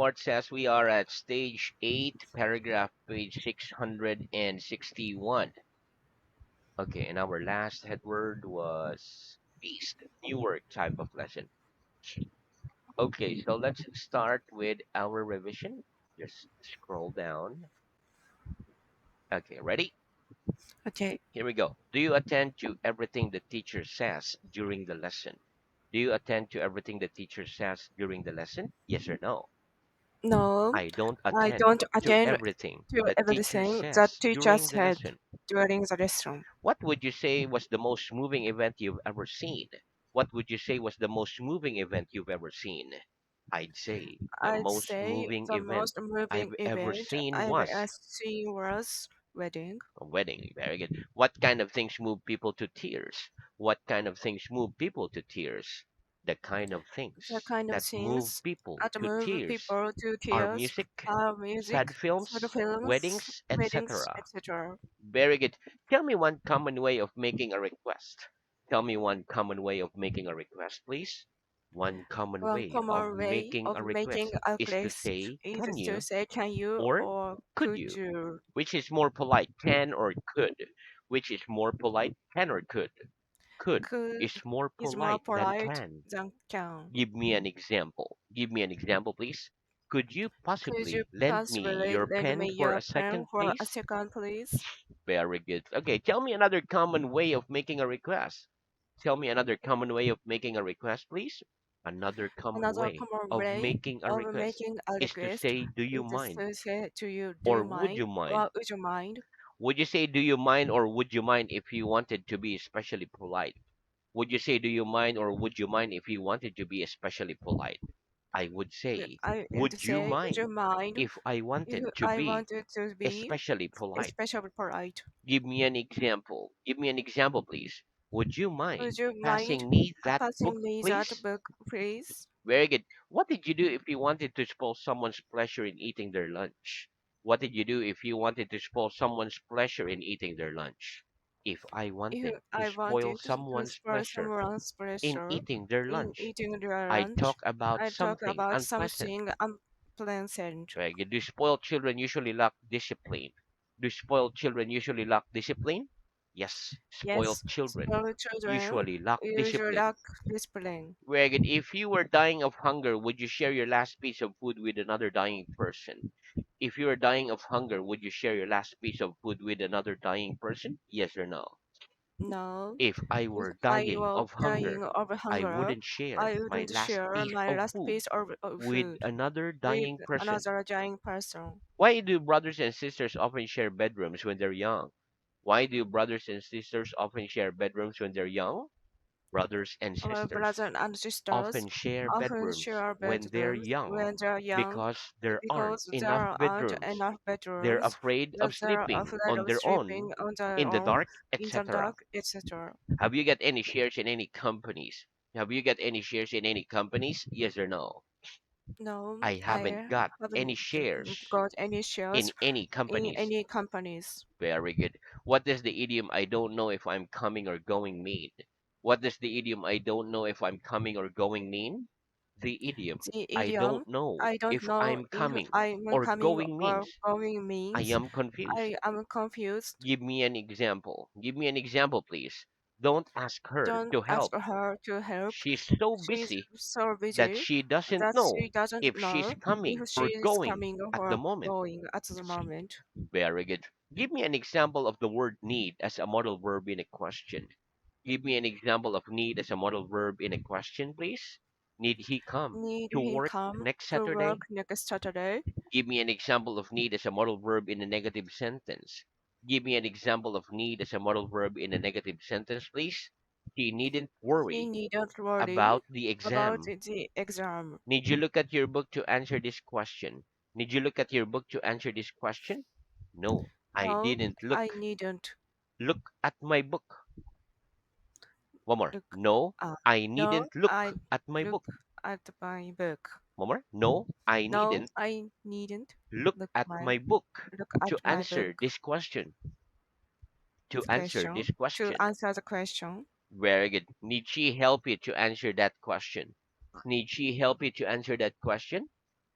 report says we are at stage 8, paragraph page 661. Okay, and our last head word was beast, newer type of lesson. Okay, so let's start with our revision. Just scroll down. Okay, ready? Okay. Here we go. Do you attend to everything the teacher says during the lesson? Do you attend to everything the teacher says during the lesson? Yes or no? No, I don't I attend don't to attend everything to the teacher everything that says teacher during the said lesson. during the lesson. What would you say was the most moving event you've ever seen? What would you say was the most moving event you've ever seen? I'd say the I'd most say moving the event most moving I've ever event seen I've was ever seen was wedding. a wedding. Very good. What kind of things move people to tears? What kind of things move people to tears? The kind of The things kind of that move things people that to move tears people to are tears music, are music, sad photo films, films, weddings, weddings, etc. etc. Very good. Tell me one common way of making a request. Tell me one common way of making a request, please. One common One way of common way making of a making request a is to request say, is can to you say can you or or could could you? you. Which is more polite, can or could? Which is more polite, can or could? Could Could is more is more polite than polite can. than can. Give me an example. Give me an example, please. Could you Could you possibly lend me possibly your lend pen me for your a pen second, for a please? second, please? Very good. Okay, tell me another common way of making a request. Tell me another common way of making a request, please. Another common Another way common of way making a of request making a is to request say, do you is mind? to say to you, do Or you would mind? you mind? Or would you mind? Would you say, do you mind, or would you mind if you wanted to be especially polite? Would you say, do you mind, or would you mind if you wanted to be especially polite? I would say, I would would you say, would you mind mind if I if wanted to I be wanted to be especially polite? especially polite? Give me an example. Give me an example, please. Would you mind Would you mind passing me that book, passing me that please? book, please? Very good. What did you do if you wanted to spoil someone's pleasure in eating their lunch? What did you do if you wanted to spoil someone's pleasure in eating their lunch? If I wanted If to I spoil wanted to someone's spur pleasure someone's in pleasure eating their in lunch, eating their I lunch, talk about I talk something about unpleasant. something unpleasant. Right? Do spoiled children usually lack discipline? Do spoiled children usually lack discipline? Yes, spoiled Yes, children small children usually lack usually discipline. lack discipline. Very good. If you were dying of hunger, would you share your last piece of food with another dying person? If you were dying of hunger, would you share your last piece of food with another dying person? Yes or no? No, If I if were I dying were of hunger, dying of I hunger, wouldn't share I my wouldn't last share piece my of last food piece of with food another with dying person. another dying person. Why do brothers and sisters often share bedrooms when they're young? Why do brothers and sisters often share bedrooms when they're young? Brothers and Our sisters brothers and sisters often share often bedrooms share when they're bedrooms young when they're young because there aren't because enough there aren't bedrooms. enough They're bedrooms. afraid of Yes, they're sleeping afraid on of their sleeping own, on their in the own dark, in the etc. dark, etc. Have you got any shares in any companies? Have you got any shares in any companies? Yes or no? No, I haven't I got any haven't shares got any shares in any in companies. any companies. Very good. What does the idiom I don't know if I'm coming or going mean? What does the idiom I don't know if I'm coming or going mean? The idiom The I idiom don't know I don't if know I'm if coming I'm or coming going or means going I means am confused. I am confused. Give me an example. Give me an example, please. Don't ask her Don't to ask help. her to help. She's so She's busy so that busy she doesn't that know she doesn't if she's know coming if she or is going coming at the or moment. going at the moment. Very good. Give me an example of the word need as a modal verb in a question. Give me an example of need as a modal verb in a question, please. Need he come Need to he work come next to work Saturday? next Saturday? Give me an example of need as a modal verb in a negative sentence. Give me an example of need as a modal verb in a negative sentence, please. He needn't He worry needn't worry about the about exam. the exam. Need you look at your book to answer this question? Need you look at your book to answer this question? No, I No, didn't I look. needn't Look at my book. One more. look. No, I No, needn't I look at my look book. at my book. One more. No, I No, needn't I needn't look at my book look to at my answer book. this question. To This answer question this to question. answer the question. Very good. Need she help you to answer that question? Need she help you to answer that question?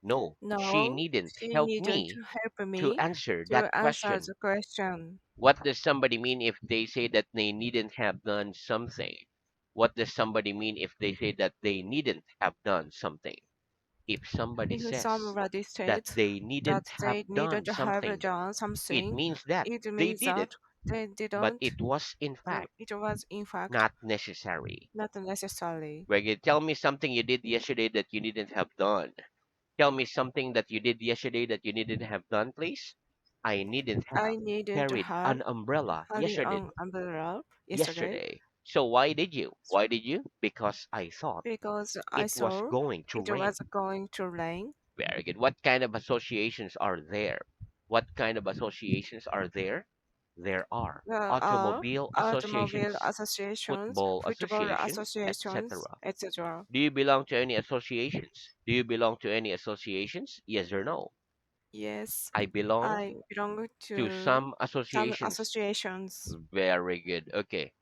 No, she No, needn't she help needn't me help to me answer that to answer question. the question. What does somebody mean if they say that they needn't have done something? What does somebody mean if they say that they needn't have done something? If somebody If says somebody that states they that needn't have they done needn't have something, done it something, means that it they means did it, that they but didn't. it was in fact It was in fact not necessary. not necessarily. Where you tell me something you did yesterday that you didn't have done. Tell me something that you did yesterday that you didn't have done, please. I needn't I have needn't carried have an umbrella had yesterday. an umbrella yesterday Yesterday. So why did you? Why did you? Because I thought because I it was saw going to it rain. was going to rain. Very good. What kind of associations are there? What kind of associations are there? There are There are automobile automobile associations, associations, football football associations, associations, etc. etc. Do you belong to any associations? Do you belong to any associations? Yes or no? Yes, I belong I belong to to some some associations. associations. Very good. Okay.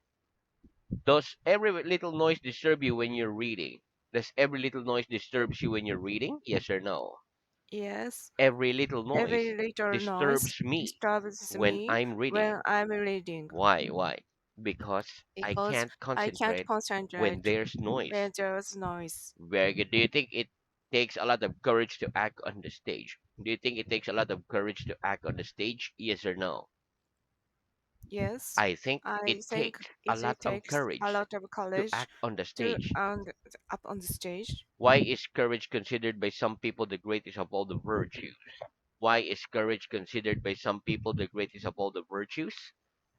Does every little noise disturb you when you're reading? Does every little noise disturbs you when you're reading? Yes or no? Yes, Every little noise every little noise disturbs me disturbs when me I'm reading. when I'm reading Why? Why? Because I because can't I can't concentrate when concentrate there's noise. when there's noise. Very good. Do you think it takes a lot of courage to act on the stage? Do you think it takes a lot of courage to act on the stage? Yes or no? Yes, I think I it think takes a it lot of takes a courage lot of to courage act on the to stage. up on the stage. Why is courage considered by some people the greatest of all the virtues? Why is courage considered by some people the greatest of all the virtues?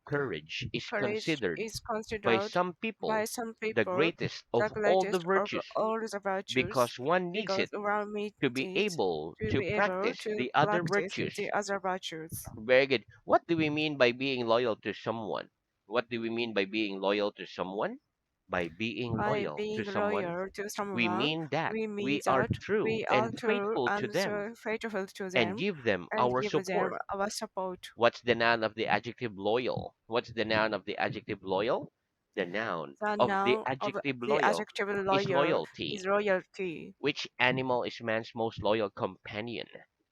Courage is Courage considered is by considered some by people some the people greatest the of all the greatest of virtues all the virtues because one needs because it one needs to be it able to to be able practice to the other practice virtues. the other virtues. Very good. What do we mean by being loyal to someone? What do we mean by being loyal to someone? By being By loyal to being someone, loyal to we someone, mean that we mean we are that true we are and true faithful to and them so faithful to and them give them and our give them support. our support. What's the noun of the adjective loyal? What's the noun of the adjective loyal? The noun The of the noun of adjective the loyal adjective is loyal is loyalty. royalty. Which animal is man's most loyal companion?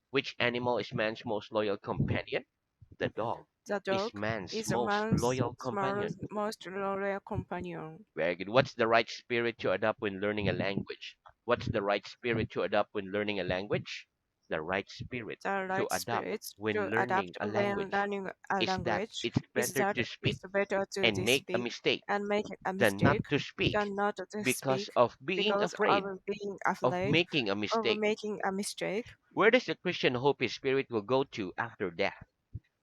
Which animal is man's most loyal companion? The dog The is dog man's is a most man's loyal companion. most loyal companion. Very good. What's the right spirit to adopt when learning a language? What's the right spirit to adopt when learning a language? The right spirit The to right adopt spirit when to learning adapt a when language learning a is that language it's is better that to speak it's better to and make a speak mistake and make a than not mistake to speak than not to because speak of being because of afraid being of afraid making a of mistake. making a mistake. Where does the Christian hope his spirit will go to after death?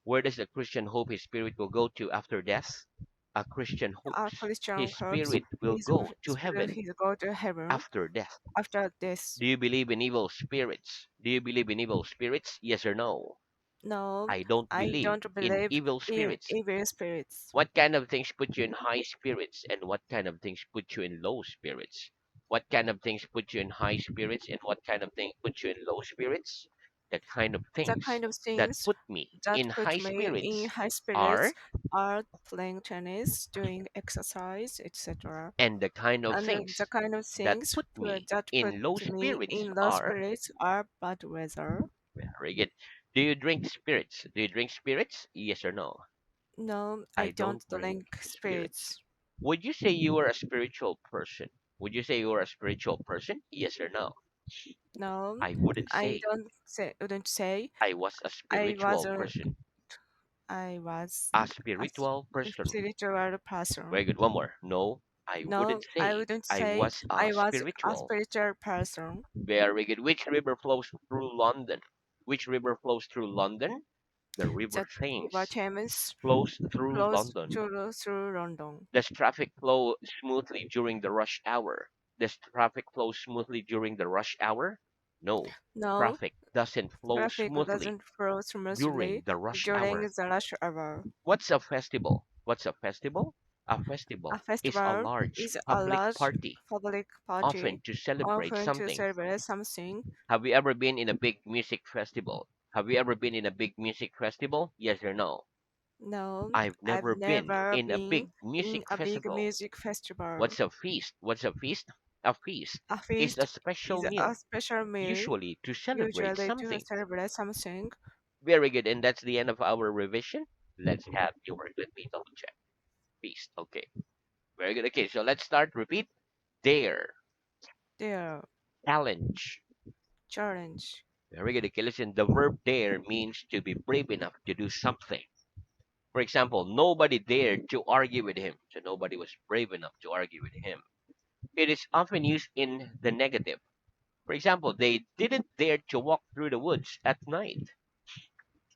Where does the Christian hope his spirit will go to after death? A Christian A hopes Christian his hopes spirit will his go to spirit heaven will go to heaven after death. after this. Do you believe in evil spirits? Do you believe in evil spirits? Yes or no? No, I don't I believe don't in believe evil in spirits. evil spirits. What kind of things put you in high spirits and what kind of things put you in low spirits? What kind of things put you in high spirits and what kind of thing put you in low spirits? The kind of The things kind of that things put me that in put high me in spirits high are spirits are playing tennis, doing exercise, etc. and the kind of And the things kind of that things put me that put in low me spirits in low are spirits are bad weather. very good. Do you drink spirits? Do you drink spirits? Yes or no? No, I I don't don't drink drink spirits. spirits. Would you say you are a spiritual person? Would you say you are a spiritual person? Yes or no? No, I wouldn't I say don't say wouldn't say I was a I was spiritual a person. I was A a spiritual person. spiritual Very person. good. One more. No, I wouldn't No, I say wouldn't I say was a I was a spiritual. spiritual person. Very good. Which river flows through London? Which river flows through London? The River That River Thames Thames flows through flows London. through London. Does traffic flow smoothly during the rush hour? Does traffic flow smoothly during the rush hour? No. No, Traffic doesn't flow traffic smoothly doesn't flow smoothly during the rush during hour. the rush hour. What's a festival? What's a festival? A A festival is a festival large is a public large party, public often party, to celebrate often to something. celebrate something. Have you ever been in a big music festival? Have you ever been in a big music festival? Yes or no? No, I've I've never been never in a been big in music a big festival. music festival. What's a feast? What's a feast? A feast A is a feast special is a meal, special meal, usually to celebrate usually to something. celebrate something. Very good. And that's the end of our revision. Let's have your word. Let me double check. Feast. Okay. Very good. Okay, so let's start. Repeat. Dare. Their Challenge. challenge. Very good. Okay, listen. The verb dare means to be brave enough to do something. For example, nobody dared to argue with him. So nobody was brave enough to argue with him. It is often used in the negative. For example, they didn't dare to walk through the woods at night.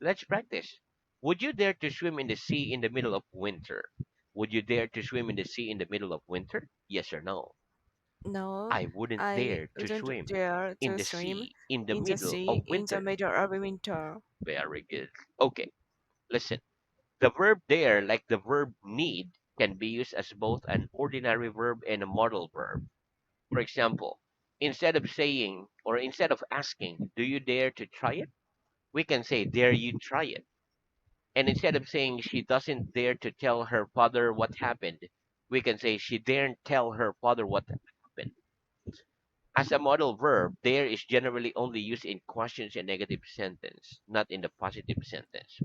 Let's practice. Would you dare to swim in the sea in the middle of winter? Would you dare to swim in the sea in the middle of winter? Yes or no? No, I wouldn't I dare to wouldn't swim dare in to the swim sea in the in the middle sea of in the winter. middle of winter. Very good. Okay, listen. The verb dare, like the verb need, can be used as both an ordinary verb and a modal verb. For example, instead of asking, do you dare to try it? We can say, dare you try it? And instead of saying she doesn't dare to tell her father what happened, we can say she daren't tell her father what happened. As a modal verb, dare is generally only used in questions and negative sentence, not in the positive sentence.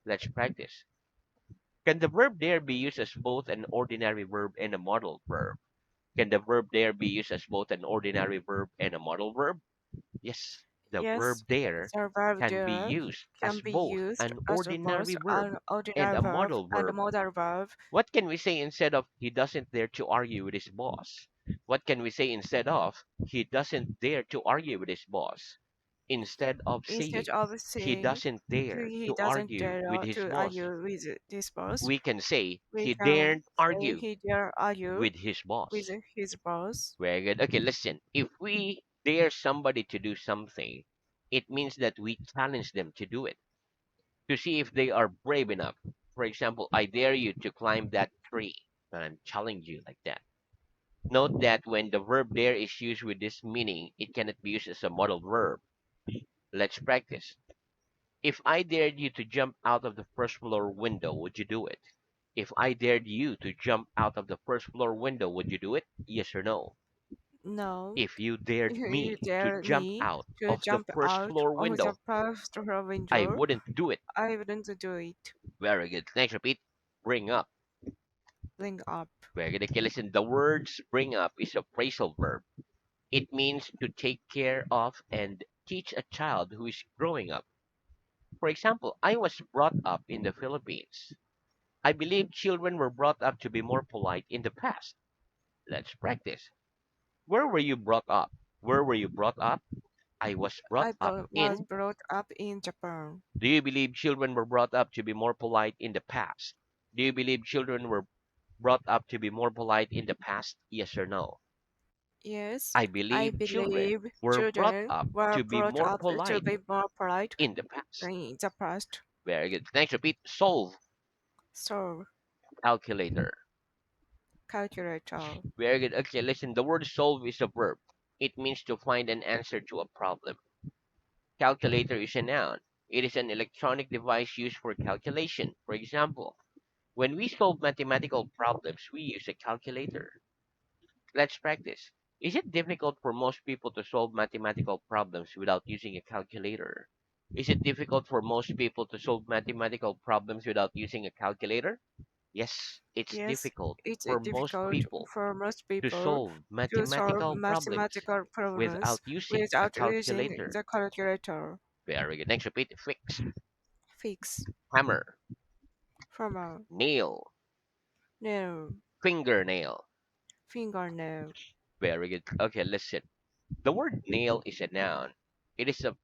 Let's practice. Can the verb dare be used as both an ordinary verb and a modal verb? Can the verb dare be used as both an ordinary verb and a modal verb? Yes, the Yes, verb dare the verb can be there used can as be both used an as a both ordinary verb an and ordinary a verb modal and a verb. modal verb. What can we say instead of he doesn't dare to argue with his boss? What can we say instead of he doesn't dare to argue with his boss? Instead of Instead saying of he saying doesn't dare he to doesn't argue with dare his to boss, argue with this boss, we can say we he can daren't say argue he dare argue with his with boss. his boss. Very good. Okay, listen. If we dare somebody to do something, it means that we challenge them to do it, to see if they are brave enough. For example, I dare you to climb that tree. And I'm challenging you like that. Note that when the verb dare is used with this meaning, it cannot be used as a modal verb. Let's practice. If I dared you to jump out of the first floor window, would you do it? If I dared you to jump out of the first floor window, would you do it? Yes or no? No, If you dared you me to dare jump me out to of the jump first out floor of the window, first I window. wouldn't do it. I wouldn't do it. Very good. Next, repeat. Bring up. Bring up. Very good. Okay, listen. The words bring up is a phrasal verb. It means to take care of and teach a child who is growing up. For example, I was brought up in the Philippines. I believe children were brought up to be more polite in the past. Let's practice. Where were you brought up? Where were you brought up? I was brought up Was in. brought up in Japan. Do you believe children were brought up to be more polite in the past? Do you believe children were brought up to be more polite in the past? Yes or no? Yes, I I believe children believe were brought children up were to be brought more up to polite be more polite in the past. than in the past. Very good. Next, repeat. Solve. So, Calculator. calculator. Very good. Okay, listen. The word solve is a verb. It means to find an answer to a problem. Calculator is a noun. It is an electronic device used for calculation. For example, when we solve mathematical problems, we use a calculator. Let's practice. Is it difficult for most people to solve mathematical problems without using a calculator? Is it difficult for most people to solve mathematical problems without using a calculator? Yes, it's Yes, difficult it's for most difficult people for most to people solve to solve mathematical problems mathematical problems without using a without using calculator. the calculator. Very good. Next, repeat. Fix. Fix. Hammer. From a Nail. nail. Fingernail. Fingernail. Very good. Okay, listen. The word nail is a noun. It is a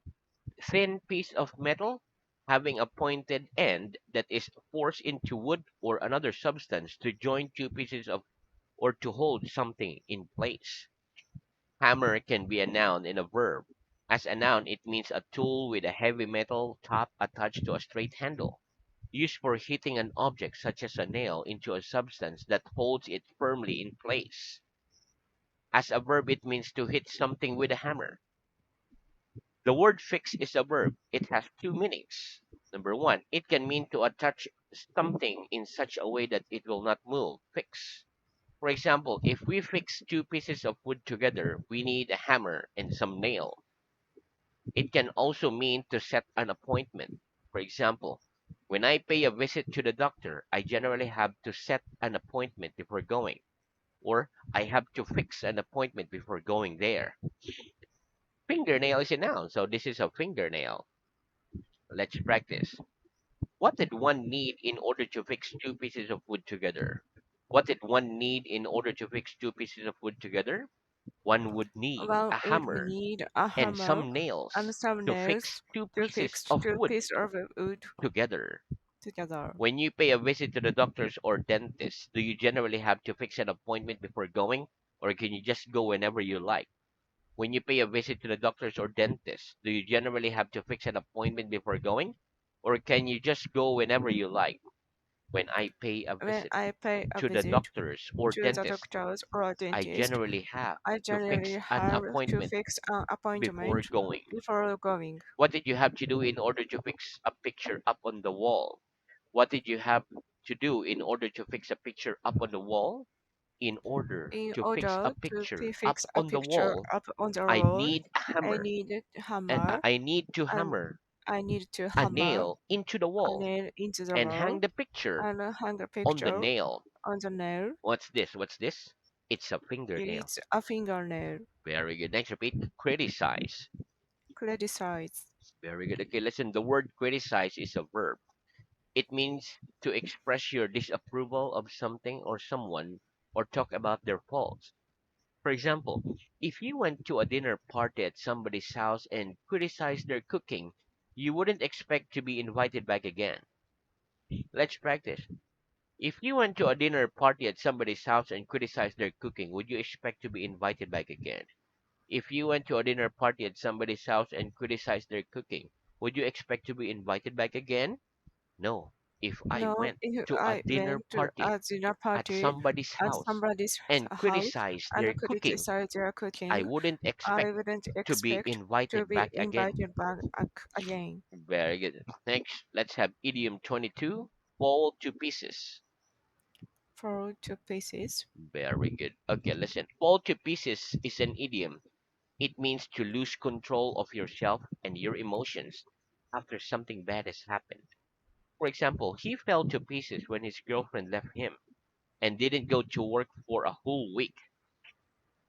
thin piece of metal having a pointed end that is forced into wood or another substance to join two pieces of or to hold something in place. Hammer can be a noun and a verb. As a noun, it means a tool with a heavy metal top attached to a straight handle, used for hitting an object such as a nail into a substance that holds it firmly in place. As a verb, it means to hit something with a hammer. The word fix is a verb. It has two meanings. Number one, it can mean to attach something in such a way that it will not move. Fix. For example, if we fix two pieces of wood together, we need a hammer and some nail. It can also mean to set an appointment. For example, when I pay a visit to the doctor, I generally have to set an appointment before going, or I have to fix an appointment before going there. Fingernail is a noun, so this is a fingernail. Let's practice. What did one need in order to fix two pieces of wood together? What did one need in order to fix two pieces of wood together? One would need One a would hammer need a and hammer some and nails some to fix nails two to pieces fix of two wood pieces of wood together. together. When you pay a visit to the doctors or dentist, do you generally have to fix an appointment before going, or can you just go whenever you like? When you pay a visit to the doctors or dentist, do you generally have to fix an appointment before going, or can you just go whenever you like? When I pay a When visit I pay a to the visit doctors or to the dentist, doctors or I dentist, generally have I to generally fix an have to appointment fix an before appointment going. before going. What did you have to do in order to fix a picture up on the wall? What did you have to do in order to fix a picture up on the wall? In order In to fix a order to picture up fix a on the picture wall, up on the I wall, need a I hammer need a and hammer I need to and hammer I need to a hammer nail into the a wall nail into the and wall hang the picture and hang a on the picture nail. on the nail. What's this? What's this? It's a fingernail. It's a fingernail. Very good. Next, repeat. Criticize. Criticize. Very good. Okay, listen. The word criticize is a verb. It means to express your disapproval of something or someone or talk about their faults. For example, if you went to a dinner party at somebody's house and criticized their cooking, you wouldn't expect to be invited back again. Let's practice. If you went to a dinner party at somebody's house and criticized their cooking, would you expect to be invited back again? If you went to a dinner party at somebody's house and criticized their cooking, would you expect to be invited back again? No. If I No, went if to a I dinner went to party a dinner at party somebody's at house somebody's and house criticized their and cooking, criticized their I cooking, wouldn't I expect wouldn't to be expect to invited be back again. invited back again. Very good. Next, let's have idiom 22, fall to pieces. Fall to pieces. Very good. Okay, listen. Fall to pieces is an idiom. It means to lose control of yourself and your emotions after something bad has happened. For example, he fell to pieces when his girlfriend left him and didn't go to work for a whole week.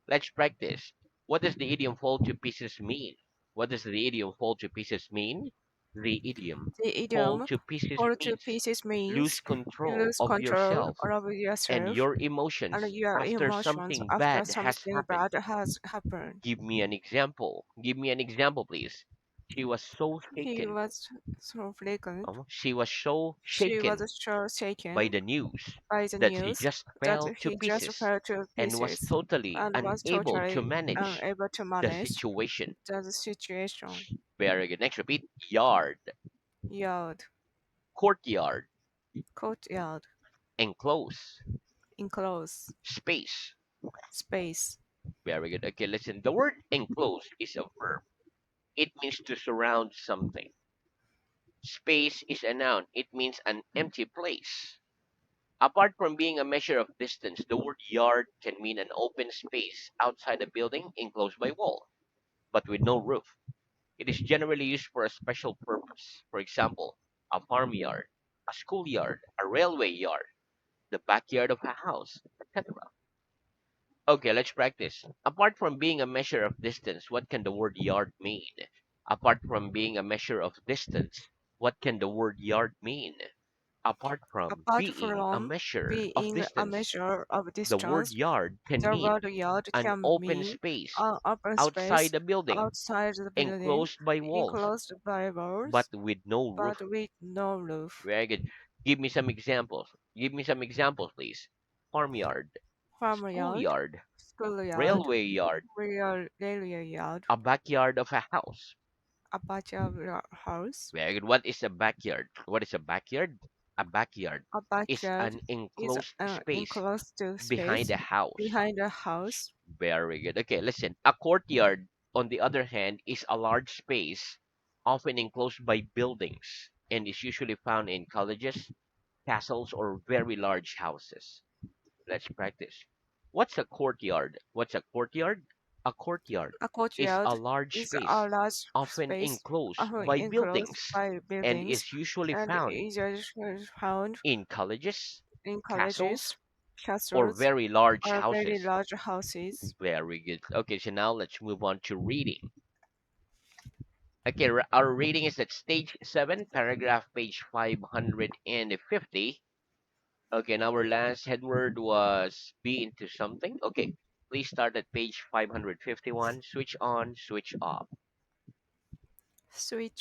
Let's practice. What does the idiom fall to pieces mean? What does the idiom fall to pieces mean? The idiom The fall idiom to pieces fall to means pieces lose means you control lose of control yourself over and yourself your and emotions your after emotions something after bad has something happened. bad has happened. Give me an example. Give me an example, please. She was so He shaken. was so frightened. She was so She was shaken so by shaken the news by the that she news just that fell to he just pieces fell to and was pieces totally and was unable to totally manage unable to the manage situation. the situation. Very good. Next, repeat. Yard, Yard, courtyard, courtyard, enclose, enclose, space. space. Very good. Okay, listen. The word enclose is a verb. It means to surround something. Space is a noun. It means an empty place. Apart from being a measure of distance, the word yard can mean an open space outside a building enclosed by wall, but with no roof. It is generally used for a special purpose. For example, a farmyard, a schoolyard, a railway yard, the backyard of a house, etc. Okay, let's practice. Apart from being a measure of distance, what can the word yard mean? Apart from being a measure of distance, what can the word yard mean? Apart from Apart being a from measure of being a distance, measure of the word distance, yard can the mean word yard an can open mean space an open space outside a building, outside the building, enclosed by walls, enclosed by but walls, with no but roof. with no roof. Very good. Give me some examples. Give me some examples, please. Farmyard, Farmyard, schoolyard, schoolyard, railway yard, railway yard, a backyard of a house. a backyard house. Very good. What is a backyard? What is a backyard? A backyard A is backyard an is enclosed an space enclosed behind space a house. behind a house. Very good. Okay, listen. A courtyard, on the other hand, is a large space, often enclosed by buildings, and is usually found in colleges, castles, or very large houses. Let's practice. What's a courtyard? What's a courtyard? A courtyard A is a courtyard large is space, a large often space enclosed often by enclosed buildings, by and buildings is usually and found is usually found in colleges, in castles, colleges, or castles, very large or very houses. large houses. Very good. Okay, so now let's move on to reading. Okay, our reading is at stage 7, paragraph page 550. Okay, and our last headword was be into something. Okay, please start at page 551. Switch on, switch off. Switch